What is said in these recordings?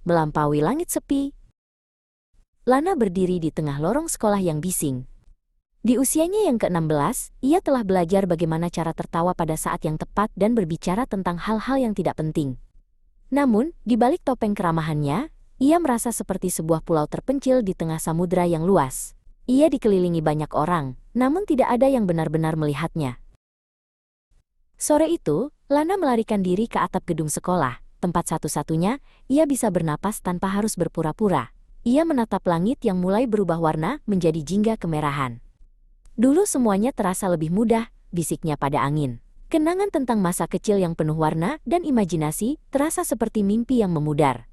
melampaui langit sepi. Lana berdiri di tengah lorong sekolah yang bising. Di usianya yang ke-16, ia telah belajar bagaimana cara tertawa pada saat yang tepat dan berbicara tentang hal-hal yang tidak penting. Namun, di balik topeng keramahannya, ia merasa seperti sebuah pulau terpencil di tengah samudera yang luas. Ia dikelilingi banyak orang, namun tidak ada yang benar-benar melihatnya. Sore itu, Lana melarikan diri ke atap gedung sekolah, tempat satu-satunya ia bisa bernapas tanpa harus berpura-pura. Ia menatap langit yang mulai berubah warna menjadi jingga kemerahan. Dulu semuanya terasa lebih mudah, bisiknya pada angin. Kenangan tentang masa kecil yang penuh warna dan imajinasi terasa seperti mimpi yang memudar.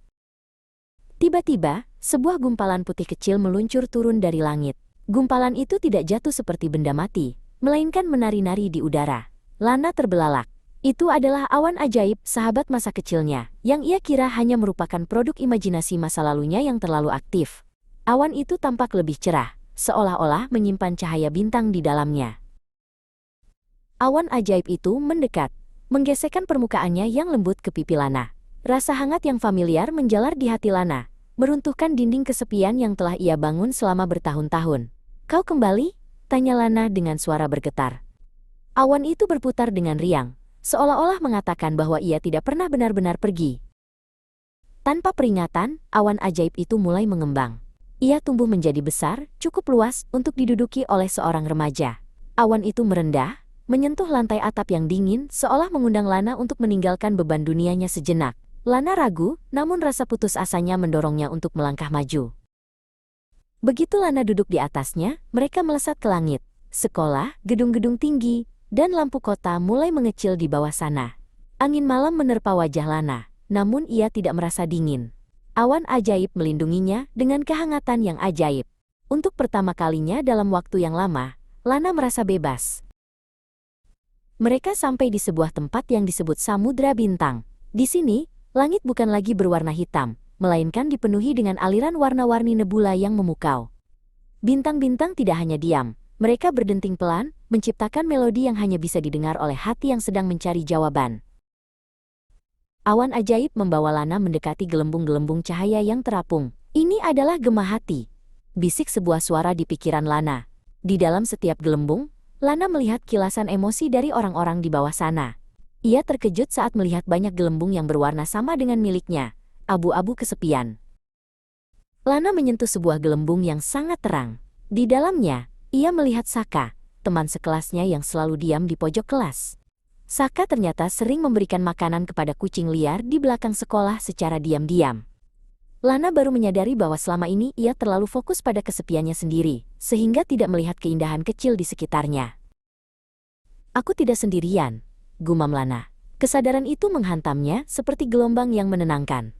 Tiba-tiba, sebuah gumpalan putih kecil meluncur turun dari langit. Gumpalan itu tidak jatuh seperti benda mati, melainkan menari-nari di udara. Lana terbelalak. Itu adalah awan ajaib, sahabat masa kecilnya, yang ia kira hanya merupakan produk imajinasi masa lalunya yang terlalu aktif. Awan itu tampak lebih cerah, seolah-olah menyimpan cahaya bintang di dalamnya. Awan ajaib itu mendekat, menggesekkan permukaannya yang lembut ke pipi Lana. Rasa hangat yang familiar menjalar di hati Lana, meruntuhkan dinding kesepian yang telah ia bangun selama bertahun-tahun. "Kau kembali?" tanya Lana dengan suara bergetar. Awan itu berputar dengan riang, seolah-olah mengatakan bahwa ia tidak pernah benar-benar pergi. Tanpa peringatan, awan ajaib itu mulai mengembang. Ia tumbuh menjadi besar, cukup luas untuk diduduki oleh seorang remaja. Awan itu merendah, menyentuh lantai atap yang dingin, seolah mengundang Lana untuk meninggalkan beban dunianya sejenak. Lana ragu, namun rasa putus asanya mendorongnya untuk melangkah maju. Begitu Lana duduk di atasnya, mereka melesat ke langit. Sekolah, gedung-gedung tinggi, dan lampu kota mulai mengecil di bawah sana. Angin malam menerpa wajah Lana, namun ia tidak merasa dingin. Awan ajaib melindunginya dengan kehangatan yang ajaib. Untuk pertama kalinya dalam waktu yang lama, Lana merasa bebas. Mereka sampai di sebuah tempat yang disebut Samudra Bintang. Di sini, langit bukan lagi berwarna hitam, melainkan dipenuhi dengan aliran warna-warni nebula yang memukau. Bintang-bintang tidak hanya diam, mereka berdenting pelan, menciptakan melodi yang hanya bisa didengar oleh hati yang sedang mencari jawaban. Awan ajaib membawa Lana mendekati gelembung-gelembung cahaya yang terapung. "Ini adalah gema hati," bisik sebuah suara di pikiran Lana. Di dalam setiap gelembung, Lana melihat kilasan emosi dari orang-orang di bawah sana. Ia terkejut saat melihat banyak gelembung yang berwarna sama dengan miliknya, abu-abu kesepian. Lana menyentuh sebuah gelembung yang sangat terang. Di dalamnya, ia melihat Saka, teman sekelasnya yang selalu diam di pojok kelas. Saka ternyata sering memberikan makanan kepada kucing liar di belakang sekolah secara diam-diam. Lana baru menyadari bahwa selama ini ia terlalu fokus pada kesepiannya sendiri, sehingga tidak melihat keindahan kecil di sekitarnya. "Aku tidak sendirian," gumam Lana. Kesadaran itu menghantamnya seperti gelombang yang menenangkan.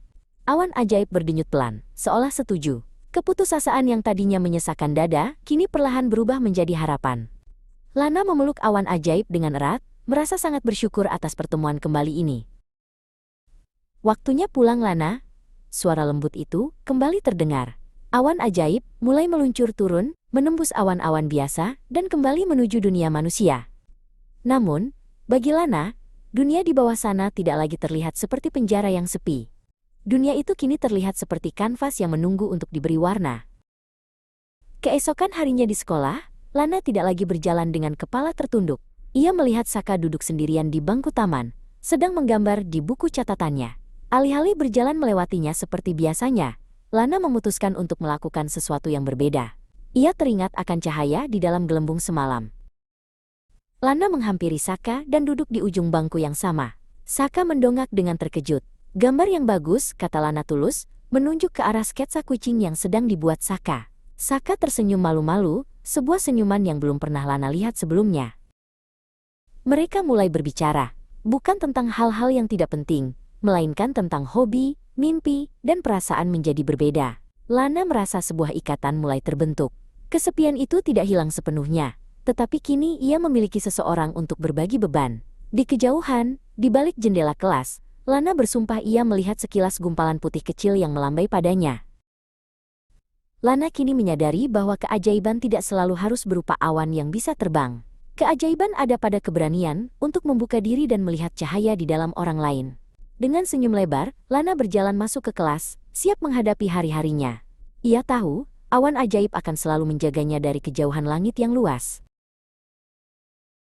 Awan ajaib berdenyut pelan, seolah setuju. Keputusasaan yang tadinya menyesakkan dada, kini perlahan berubah menjadi harapan. Lana memeluk awan ajaib dengan erat, merasa sangat bersyukur atas pertemuan kembali ini. "Waktunya pulang, Lana," suara lembut itu kembali terdengar. Awan ajaib mulai meluncur turun, menembus awan-awan biasa, dan kembali menuju dunia manusia. Namun, bagi Lana, dunia di bawah sana tidak lagi terlihat seperti penjara yang sepi. Dunia itu kini terlihat seperti kanvas yang menunggu untuk diberi warna. Keesokan harinya di sekolah, Lana tidak lagi berjalan dengan kepala tertunduk. Ia melihat Saka duduk sendirian di bangku taman, sedang menggambar di buku catatannya. Alih-alih berjalan melewatinya seperti biasanya, Lana memutuskan untuk melakukan sesuatu yang berbeda. Ia teringat akan cahaya di dalam gelembung semalam. Lana menghampiri Saka dan duduk di ujung bangku yang sama. Saka mendongak dengan terkejut. "Gambar yang bagus," kata Lana tulus, menunjuk ke arah sketsa kucing yang sedang dibuat Saka. Saka tersenyum malu-malu, sebuah senyuman yang belum pernah Lana lihat sebelumnya. Mereka mulai berbicara, bukan tentang hal-hal yang tidak penting, melainkan tentang hobi, mimpi, dan perasaan menjadi berbeda. Lana merasa sebuah ikatan mulai terbentuk. Kesepian itu tidak hilang sepenuhnya, tetapi kini ia memiliki seseorang untuk berbagi beban. Di kejauhan, di balik jendela kelas, Lana bersumpah ia melihat sekilas gumpalan putih kecil yang melambai padanya. Lana kini menyadari bahwa keajaiban tidak selalu harus berupa awan yang bisa terbang. Keajaiban ada pada keberanian untuk membuka diri dan melihat cahaya di dalam orang lain. Dengan senyum lebar, Lana berjalan masuk ke kelas, siap menghadapi hari-harinya. Ia tahu, awan ajaib akan selalu menjaganya dari kejauhan langit yang luas.